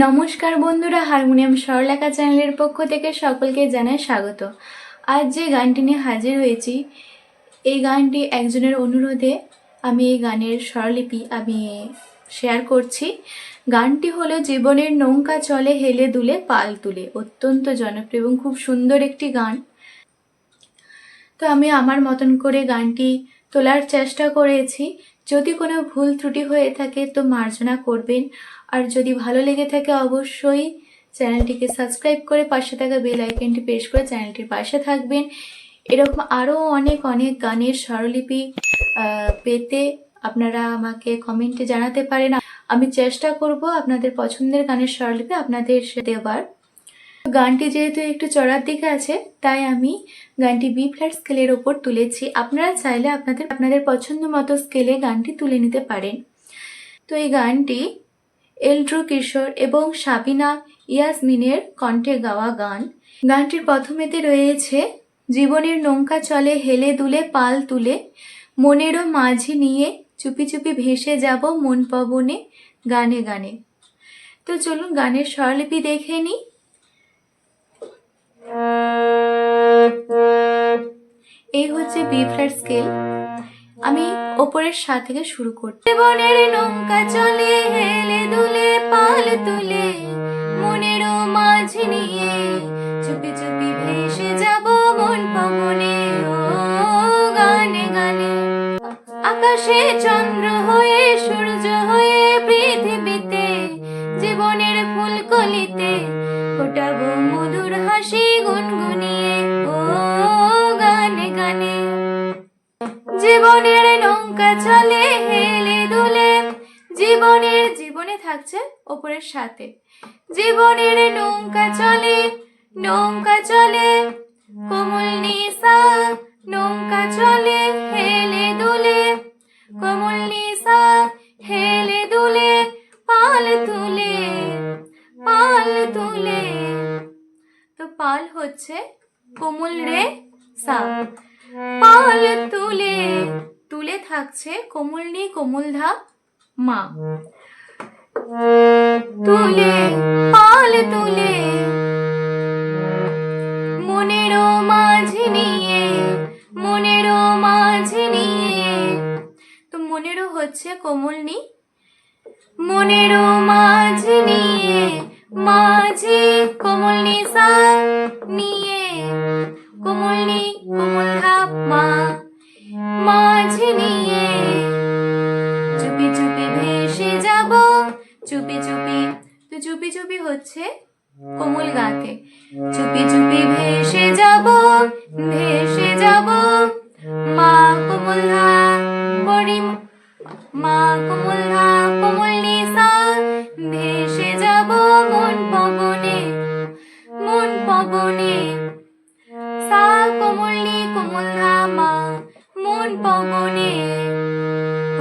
নমস্কার বন্ধুরা, হারমোনিয়াম সরলরেখা চ্যানেলের পক্ষ থেকে সকলকে জানাই স্বাগত। আজ যে গানটি নিয়ে হাজির হয়েছি, এই গানটি একজনের অনুরোধে আমি এই গানের স্বরলিপি শেয়ার করছি। গানটি হলো জীবনের নৌকা চলে হেলে দুলে পাল তুলে। অত্যন্ত জনপ্রিয় এবং খুব সুন্দর একটি গান। তো আমি আমার মতন করে গানটি তোলার চেষ্টা করেছি। যদি কোনো ভুল ত্রুটি হয়ে থাকে তো মার্জনা করবেন, আর যদি ভালো লেগে থাকে অবশ্যই চ্যানেলটিকে সাবস্ক্রাইব করে পাশে থাকা বেল আইকনটি প্রেস করে চ্যানেলটির পাশে থাকবেন। এরকম আরও অনেক অনেক গানের স্বরলিপি পেতে আপনারা আমাকে কমেন্টে জানাতে পারেন। আমি চেষ্টা করব আপনাদের পছন্দের গানের স্বরলিপি আপনাদের দেওয়ার। গানটি যেহেতু একটু চড়ার দিকে আছে, তাই আমি গানটি বি ফ্ল্যাট স্কেলের ওপর তুলেছি। আপনারা চাইলে আপনাদের পছন্দ মতো স্কেলে গানটি তুলে নিতে পারেন। তো এই গানটি এলড্রু কিশোর এবং সাবিনা ইয়াসমিনের কণ্ঠে গাওয়া গান। গানটির প্রথমেতে রয়েছে জীবনের নৌকা চলে হেলে দুলে পাল তুলে, মনেরও মাঝি নিয়ে চুপি চুপি ভেসে যাব মন পবনে গানে গানে। তো চলুন গানের স্বরলিপি দেখে নিই। এই হচ্ছে বি ফ্ল্যাট স্কেল। আমি ওপরের সা থেকে শুরু করছি। জীবনের নৌকা চলে হেলে দুলে পাল তুলে, মনেরও মাঝি নিয়ে চুপি চুপি ভেসে যাব মন পবনে ও গানে গানে। আকাশে চন্দ্র হয়ে সূর্য হয়ে পৃথিবীতে, জীবনের ফুলকলিতে ফোটাবো মধুর হাসি গুনগুনিয়ে ও গানে গানে। জীবনের নৌকা চলে হেলে দুলে, জীবনে থাকছে ওপরের সাথে। জীবনের নৌকা চলে কোমল নিশা, নৌকা চলে হেলে দুলে কোমল নিশা, হেলে দুলে পাল তুলে তো পাল হচ্ছে কোমল রে সা, পাল তুলে থাকছে কোমল নি কোমল ধা মা, পাল তুলে মনেরও মাঝি নিয়ে তো মনেরও হচ্ছে কোমল নি, মনেরও মাঝি নিয়ে মাঝি কোমল নি সা নিয়ে, কোমল নি কোমল ধা মা, মাঝি নিয়ে চুপি চুপি ভেসে যাব চুপি চুপি। তো চুপি চুপি হচ্ছে কোমল গাতে, চুপি চুপি ভেসে যাব মা কোমল ধা পরি, মা কোমল ধা কোমল নিশা, ভেসে যাব মন পবনে সা কোমল নি কোমল ধা মা, মন পবনে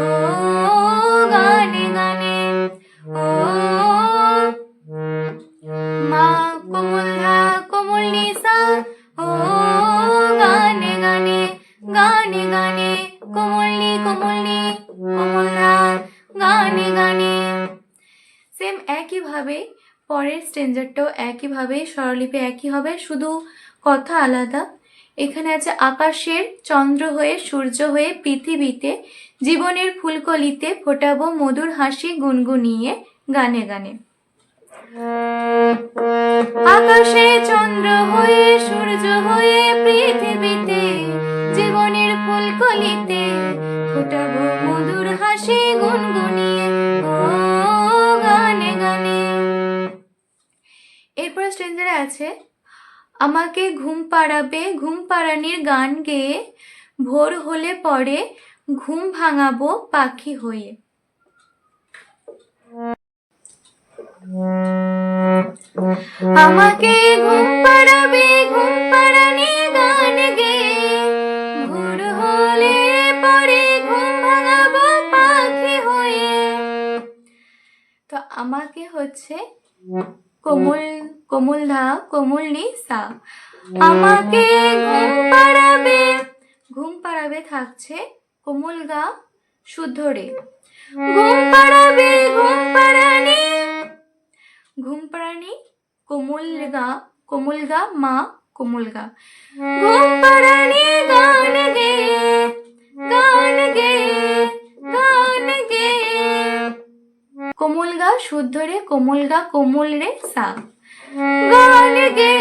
ও গানে গানে ও মা কোমল ধা কোমল নিশা ও গানে গানে গানে গানে কোমল নি কোমল ধা গানে গানে। সেম একইভাবে পরের স্ট্রেঞ্জারটাও একইভাবে স্বরলিপি একই হবে, শুধু কথা আলাদা। এখানে আছে আকাশের চন্দ্র হয়ে সূর্য হয়ে পৃথিবীতে, জীবনের ফুলকলিতে ফোটাবো মধুর হাসি গুনগুনিয়ে গানে গানে। আকাশে চন্দ্র হয়ে সূর্য হয়ে পৃথিবীতে, জীবনের ফুলকলিতে ফোটাবো মধুর হাসি গুনগুনিয়ে ও গানে গানে। এরপর স্ট্রেঞ্জারে আছে আমাকে ঘুম পাড়াবে ঘুম পাড়ানির গান গেয়ে, ভোর হলে পরে ঘুম ভাঙাবো পাখি হয়ে। আমাকে ঘুম পাড়াবে ঘুম পাড়ানির গান গেয়ে, ভোর হলে পরে ঘুম ভাঙাবো পাখি হয়ে। তো আমাকে হচ্ছে কোমল ধা কোমল নি সা, আমাকে ঘুম পাড়াবে থাকছে কোমল গা শুদ্ধ রে, ঘুম পাড়াবে ঘুম পাড়ানি পাড়ানি কোমল গা মা কোমল গা। ঘুম পাড়ানি গান গে গান গে গান গে। কোমল গা শুদ্ধ রে, কোমল গা কোমল রে সা। গান গে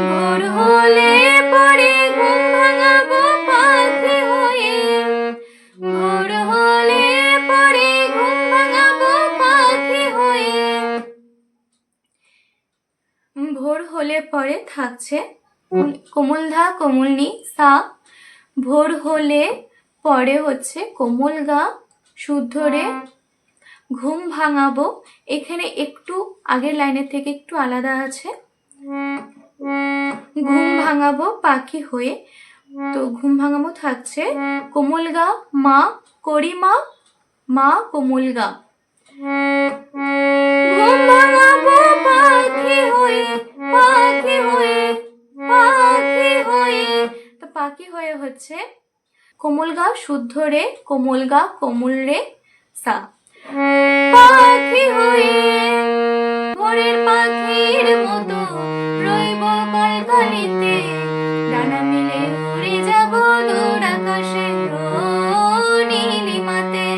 ভোর হলে পরে ঘুম ভাঙাবো পাখি হয়ে। ভোর হলে পরে ঘুম ভাঙাবো পাখি হয়ে। ভোর হলে পরে থাকছে কোমল ধা কোমল নি সা। ভোর হলে পরে হচ্ছে কোমল গা শুদ্ধ রে ঘুম ভাঙাবো। এখানে একটু আগের লাইনের থেকে একটু আলাদা আছে। ঘুম ভাঙাবো পাখি হয়ে, তো ঘুম ভাঙাবো থাকছে কোমল গা মা করি মা মা কোমল গা। ঘুম ভাঙাবো পাখি হয়ে পাখি হয়ে পাখি হয়ে। তো পাখি হয়ে হচ্ছে কোমল গা শুদ্ধ রে কোমল গা কোমল রে সা। পাখি হয়ে ভোরের পাখির মতো রইব কলকালিতে। ডানা মেলে উড়ে যাব দূর আকাশে নীলিমাতে।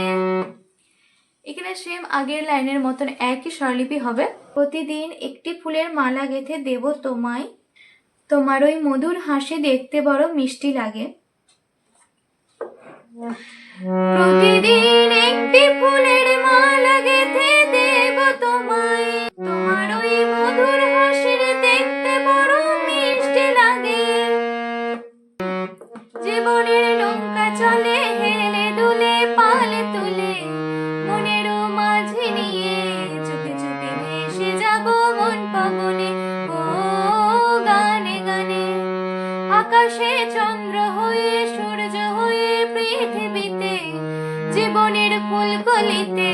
এখানে সেম আগের লাইনের মতন একই স্বরলিপি হবে। প্রতিদিন একটি ফুলের মালা গেঁথে দেব তোমায়, তোমার ওই মধুর হাসি দেখতে বড় মিষ্টি লাগে। প্রতিদিন একটি ফুলের মালা গেঁথে দেব তোমায়, তোমার ওই মধুর হাসি দেখতে বড় মিষ্টি লাগে। জীবনের নৌকা চলে হেলে দুলে পালে তুলে, মনেরও মাঝে নিয়ে চুপি চুপি ভেসে যাব মন পবনে ও গানে গানে। আকাশে চন্দ্র হয়ে সূর্য হয়ে পৃথিবীতে, জীবনের ফুলকলিতে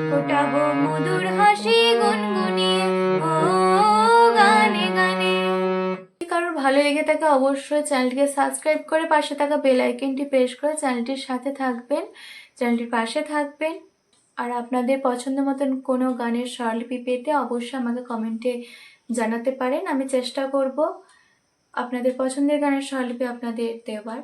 ফোটাবো মধুর হাসি গুনগুনিয়ে ও গানে গানে। কারোর ভালো লেগে থাকে অবশ্যই চ্যানেলটিকে সাবস্ক্রাইব করে পাশে থাকা বেল আইকনটি প্রেস করে চ্যানেলটির সাথে থাকবেন, চ্যানেলটির পাশে থাকবেন। আর আপনাদের পছন্দ মতন কোনো গানের স্বরলিপি পেতে অবশ্যই আমাকে কমেন্টে জানাতে পারেন। আমি চেষ্টা করব আপনাদের পছন্দের গানের স্বরলিপি আপনাদের দেওয়ার।